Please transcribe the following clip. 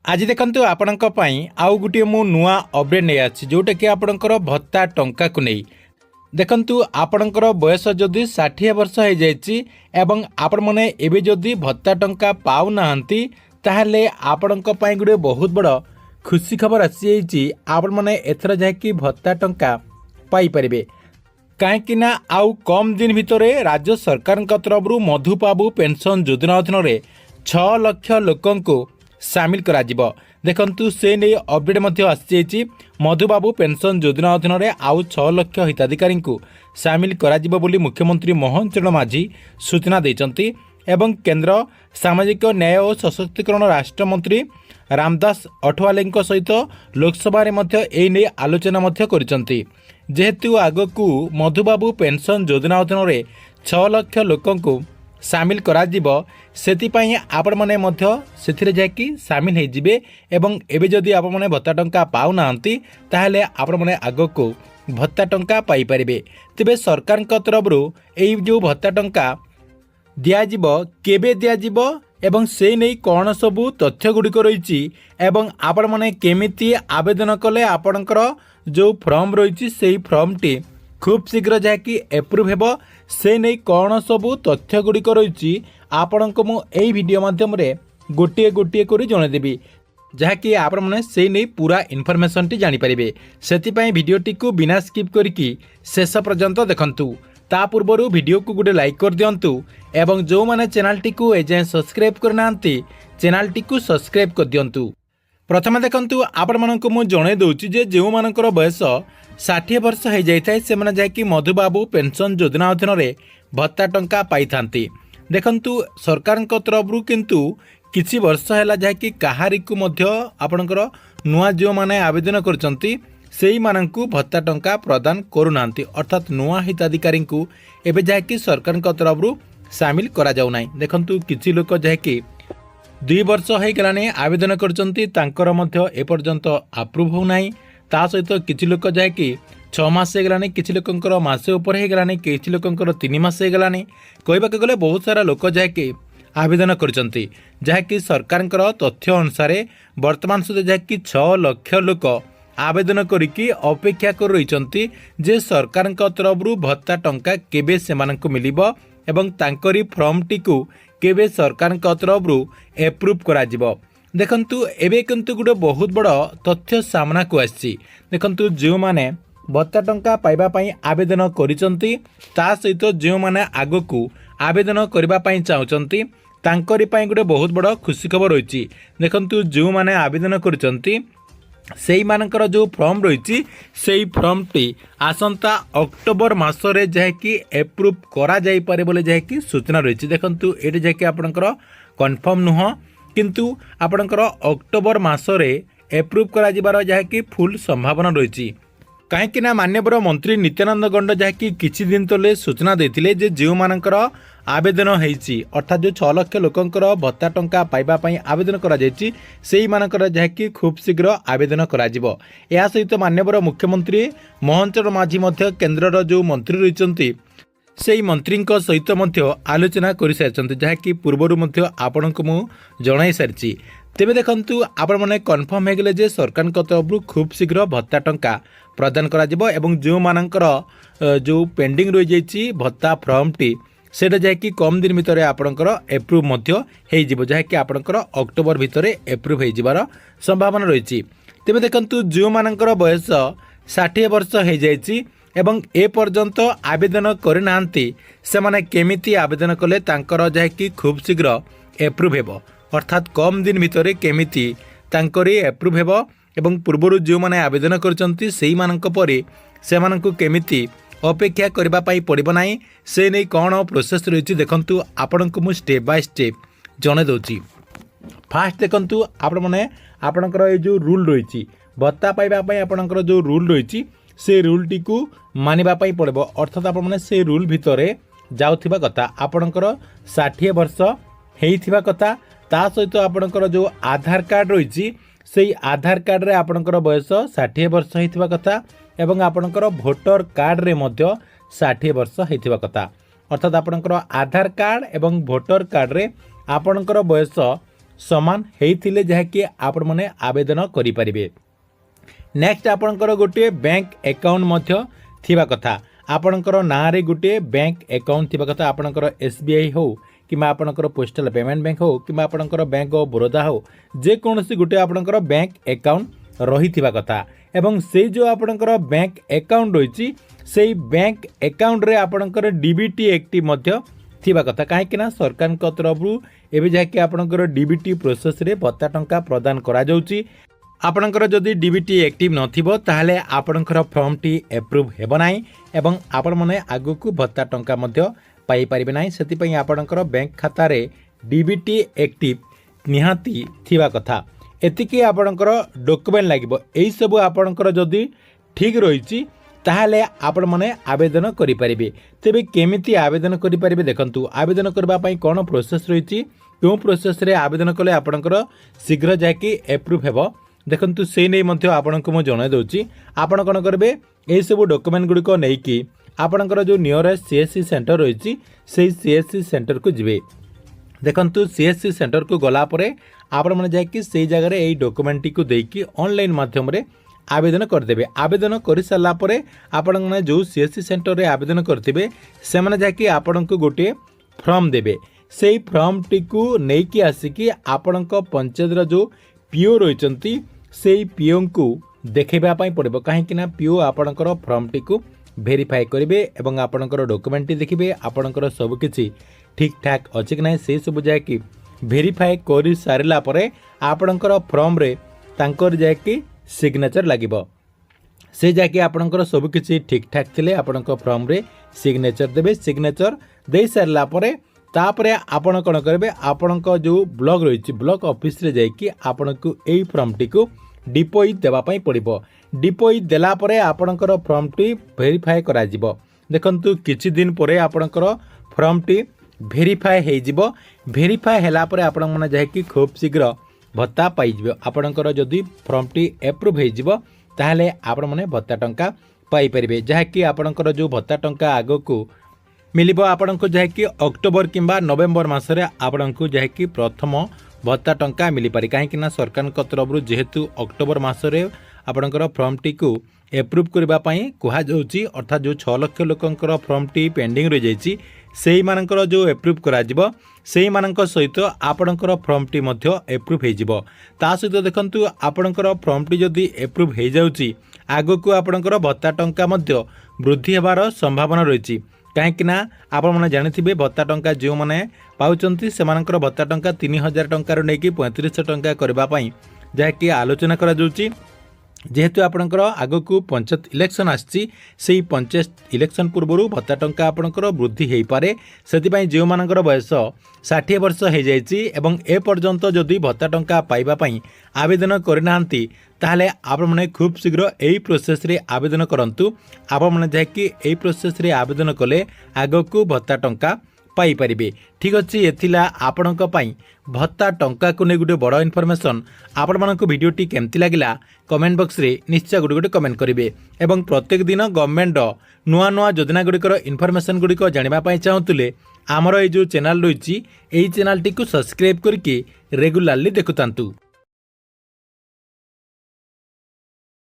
आज देखंतु आपणक पई आउ गुटे मु नुआ अपडेट नै आछि जोटा कि आपणकर भत्ता टंका को नै देखंतु आपणकर बयस जदि 60 वर्ष हो जाइछि एवं आपण माने एबे जदि भत्ता टंका पाउ नाहंती ताहले आपणक पई गुटे बहुत बड़ खुशी खबर आछि जाइछि आपण माने एथरा जाय कि भत्ता टंका पाई परिबे काहेकि ना आउ कम दिन भितरे राज्य सरकार तरफ मधुबाबू पेंशन योजना अधीन 6 लाख लोकंको सामिल करा जिवो। देखंतु से नै अपडेट मध्ये आछि मधुबाबू पेंशन योजना अधीन आउ 6 लाख हिताधिकारी को सामिल करा जिवो बोली मुख्यमंत्री मोहन चरण माझी सूचना दैचंती एवं केंद्र सामाजिक न्याय और सशक्तिकरण राष्ट्र मंत्री रामदास अठवाले सहित लोकसभा रे मध्य एई नै आलोचना मध्य करिसंती जेहेतु आगकू मधुबाबू पेंशन योजना अधीन 6 लाख लोकंको सामिल करा जिवो सेति पई आपण माने मध्य सेथिरे जाकी सामिल हे जिवे एवं एबे जदि आपण माने भत्ता टंका पाउ नांती ताहले आपण माने आगको भत्ता टंका पाई परिबे। तबे सरकार तरफ एई जो भत्ता टंका दिया जिवो केबे दिया जिवो एवं से नै कोन सबु तथ्य गुडिक रहिछि एवं आपण माने केमिति आवेदन कले आपणकर जो फॉर्म रहिछि सेही फॉर्मटी खूब शीघ्र जाकि एप्रूव हेबो से नहीं कौन सबू तथ्य गुड़िक रही आपण को मुझे वीडियो माध्यम गोटे गोटे कर जनईदेवी जहाँकि आपण मैंने से नहीं पूरा इनफॉरमेशन टी जानीपारे से भिडटी को बिना स्किप करके शेष पर्यंत देखंतु ता पूर्व वीडियो को गोटे लाइक कर दिंतु एवं जो मैंने चैनल टी को एजाए सब्सक्राइब करना चैनल टी को सब्सक्राइब कर दिंतु। प्रथम देखंतु आपण मानक मु जणे दउची जे जेउ मानकर बयस 60 वर्ष हो जाए से मैंने जाकि मधुबाबू पेंशन योजना अधीन भत्ता टंका पाई थांती। देखंतु सरकार तरफ किंतु किछि वर्ष है जहाँकि कहारी को मध्य आपणकर नुआ जो माने आवेदन करचंती सेही माननकु भत्ता टंका प्रदान करूनांती अर्थात नुआ हिताधिकारी को एबे जाकि सरकार तरफ सामिल करा जाउ नाही। देखंतु किछि लोक जाकि 2 वर्ष हो गलाने आवेदन करचंती तांकर मध्य ए पर्यंत अप्रूव हो नाही। ता सहित किछि लोक जाकि 6 मास हो गलाने किछि लोकंकर मासे ऊपर हो गलाने किछि लोकंकर 3 मास हो गलाने कहबा के गले बहुत सारा लोक जाकि आवेदन करचंती जहाँकि सरकारଙ୍କର तथ्य अनुसार वर्तमान सुधा जहाँकि 6 लाख लोक आवेदन करिकी अपेक्षा कर रहिचंती जे सरकारଙ୍କ तरफरु भत्ता टंका केबे सेमानଙ୍କୁ मिलिबो एवं तांकरी फॉर्म टी को केबे सरकारଙ୍କ तरफरु एप्रूव करा जिवो। देखंतु एबे किंतु गुटे बहुत बड़ तथ्य सामना को आछि। देखंतु जो माने भत्ता टंका पाइबा पई आवेदन करिसंती ता सहित जो माने आगकू आवेदन करबा पई चाहउचंती तांकरी पई गुटे बहुत बड़ खुशी खबर होइछि। देखंतु जो माने आवेदन करिसंती सेही मानकर जो फॉर्म रही सेही फॉर्म टी आसंता अक्टोबर मासरे जाकि एप्रूव करा जाई पारे बोले जाकि सूचना रही। देखंतु एटी जाकि आपनकर कंफर्म नुह किंतु आपनकर अक्टोबर मासरे एप्रूव करा जिबार जाकि फुल संभावना रही। कहीं ना माननीय मंत्री नित्यानंद गंड जहाँकि किछि दिन तले सूचना देथिले जे जो मानकर आवेदन होइछि अर्थात जो 6 लाख लोकंकर भत्ता टंका पाइबा पई आवेदन करा जायछि सेही मानकर जहाँकि खूब शीघ्र आवेदन करा जिवो। या सहित माननीय मुख्यमंत्री मोहन चरण माझी मध्य केंद्रर जो मंत्री रहिचंती सेही मंत्री सहित मध्य आलोचना कर सारी जहाँकि पूर्वर मध्य आपनको मु जणाई सारी। तेबे देखंतु आपण माने कन्फर्म हो गले जे सरकार तरफ खूब शीघ्र भत्ता टंका प्रदान करा जिवो एवं जो मानकर जो पेंडिंग रही जाइछि भत्ता फॉर्म टी सेटा जाकि कम दिन भितर आपणकर एप्रूव मध्य हो जिवो जहाँकि आपणकर अक्टोबर भितर एप्रूव हो जिवार संभावना रही। तेबे देखंतु जो मानकर बयस 60 वर्ष हो जाइछि एवं ए पर्यंत आवेदन करनांती से माने केमिति आवेदन कले तांकर जहाँकि खूब शीघ्र एप्रूव हेबो अर्थात कम दिन भितर केमिति तांकरी एप्रूव हेबो एवं पूर्वर जो माने आवेदन करचंती सेही मानक परे से मानकु केमिति अपेक्षा करबा पाई पड़िबो नाही से नै कोन प्रोसेस रहिछि। देखंतु आपनकु मु स्टेप बाय स्टेप जणे दोछि। फास्ट देखंतु आपण माने आपनकर ए जो रूल रहिछि भत्ता पाइबा पाई आपनकर जो रूल रहिछि से रूल टी को मानिबा पाई पड़िबो अर्थात आपण माने से रूल भितरे जाउथिबा कथा आपनकर 60 वर्ष हेइथिबा कथा ता सहित आपनकर जो आधार कार्ड रहिछि सेही आधार कार्ड रे आपनकर बयस 60 वर्ष हेइथिबा कथा एवं आपनकर भोटर कार्ड रे मध्य 60 वर्ष हेइथिबा कथा अर्थात आपनकर आधार कार्ड एवं भोटर कार्ड रे आपनकर बयस समान होइथिले जहाँकि आपण माने आवेदन करिपारिबे। नेक्स्ट आपणकर गोटे बैंक अकाउंट मध्य थिबा कथा, आपणकर नारे गोटे बैंक अकाउंट थिबा कथा। आपणकर SBI हो कि आपणकर पोस्टल पेमेंट बैंक हो कि आपणकर बैंक ऑफ बड़ौदा हो, जेकोसी गोटे आपणकर बैंक अकाउंट रही थिबा कथा। एवं से जो आपणकर बैंक अकाउंट रही से बैंक अकाउंट रे आपणकर DBT एक्टिव मध्य थिबा कथा। कहीं सरकार तरफ एवं जहाँकि आपणकर DBT प्रोसेस रे भत्ता टंका प्रदान करा जाउची। आपणकर जदि DBT एक्टिव नथिबो ताहले आपणकर फॉर्म टी एप्रूव हेबो नाही एवं आपण माने आगु को भत्ता टंका मध्य पाई परिबे नाही। सेति पई आपणकर बैंक खाता रे DBT एक्टिव निहाती थिबा कथा। एतिकी आपणकर डॉक्यूमेंट लागिबो। एई सब आपणकर जदि ठीक रहिची ताहले आपण माने आवेदन करि परिबे। तेबे केमिति आवेदन करि परिबे देखंतु। आवेदन करबा पई कोन प्रोसेस रहिची, क्यों प्रोसेस रे आवेदन कले आपणकर शीघ्र जाकी एप्रूव हेबो देखंतु, से नै मध्य आपणको मो जणाइ दउची। आपण कोन करबे एई सब डॉक्यूमेंट गुडी को नै कि आपणकर जो नियरेस्ट CSC सेंटर रहिची सेई CSC सेंटर को जिवे। देखंतु CSC सेंटर को गला परे आपण माने जाकी सेई जगह रे एई डॉक्यूमेंट टी को देकी ऑनलाइन माध्यम रे आवेदन करदेवे। आवेदन कर सारा पर आपण मैंने जो CSC सेंटर रे आवेदन करथिबे से माने जाकी आपण को गोटे फॉर्म देबे। सेई फॉर्म टी को नेकी आसिकी आपण को पंचायत रा जो PO रहिचंती सेई PO को देखैबा पई पड़िबो। काहेकि ना PO आपणकर फॉर्म टी को वेरीफाई करिवे एवं आपणकर डॉक्यूमेंट देखिबे आपणकर सब किछि ठीक ठाक अछि कि नै से सब जाकी वेरीफाई करि सारिला परे आपणकर फॉर्म रे तांकर जाकी सिग्नेचर लागिबो। से जाके आपणकर सब किछि ठीक ठाक थिले आपणकर फॉर्म रे सिग्नेचर देबे। सिग्नेचर दे सारला परे तापरे आपण कोन करबे, आपणक जो ब्लॉक रहिछि ब्लॉक ऑफिस रे जाकी आपणको एई फॉर्म टी को डिपोजिट देबा पई पड़िबो। डिपोजिट देला परे आपणकर फॉर्म टी वेरीफाई करा जिवो। देखंतु किछि दिन परे आपणकर फॉर्म टी वेरीफाई हे जिवो। वेरीफाई हैला परे आपण माने जाकी खूब शीघ्र भत्ता पाइजिबो। आपणकर जदि फॉर्म टी एप्रूव हे जिवो ताहले आपण माने भत्ता टंका पाई परिबे। जहाँकि आपणकर जो भत्ता टंका आगो को मिलिबो आपणको जहाँकि अक्टोबर किंबा नवेम्बर मासरे आपणको जहाँकि प्रथम भत्ता टंका मिली पारे। काहेकि ना सरकार तरफ जेहेतु अक्टोबर मासरे आपणकर फॉर्म टी को एप्रूव करबा पई कुहा जाउची, अर्थात जो 6 लाख लोकंकर फॉर्म टी पेंडिंग रहि जाइची सेही मानकर जो एप्रूव करा जिवो सेही मानक सहित आपणकर फॉर्म टी मध्य एप्रूव हे जिवो। ता सहित देखंतु आपणकर फॉर्म टी जदि एप्रूव हे जाउची आगो को आपणकर भत्ता टंका मध्य वृद्धि हेबार संभावना रहिची। काहेकि ना आपण माने जानिथिबे भत्ता टंका जो माने पाउचंती सेमानकर भत्ता टंका 3000 टंका रो नेकी 3500 टंका करबा पई जाकी आलोचना करा जाउची। जेहेतु आपणकर आगो को पंचायत इलेक्शन आछि सेही पंचायत इलेक्शन पूर्व भत्ता टंका आपणकर वृद्धि हेई पारे। सेति पई जो मानकर बयस 60 वर्ष हे जाइछि एवं ए पर्यंत जदि भत्ता टंका पाइबा पई आवेदन करनांती ताहले आपण माने खूब शीघ्र एई प्रोसेस रे आवेदन करंतु। आपण माने जाकी एई प्रोसेस रे आवेदन कले आगो को भत्ता टंका पाई परिबे। ठीक अछि, एथिला आपणक पई भत्ता टंका को ने गुटे बड़ इनफॉरमेशन। आपण मानक वीडियोटी केमति लागिला कमेंट बॉक्स रे निश्चय गुटे कमेंट करिवे एवं प्रत्येक दिन गवर्नमेंट नुआ नुआ योजना गुड़िकर इनफॉरमेशन गुड़िक जानिबा पई चाहुतले आमर ए जो चैनल रहिछि एई चैनल टी को सब्सक्राइब करके रेगुलरली देखुतांतु।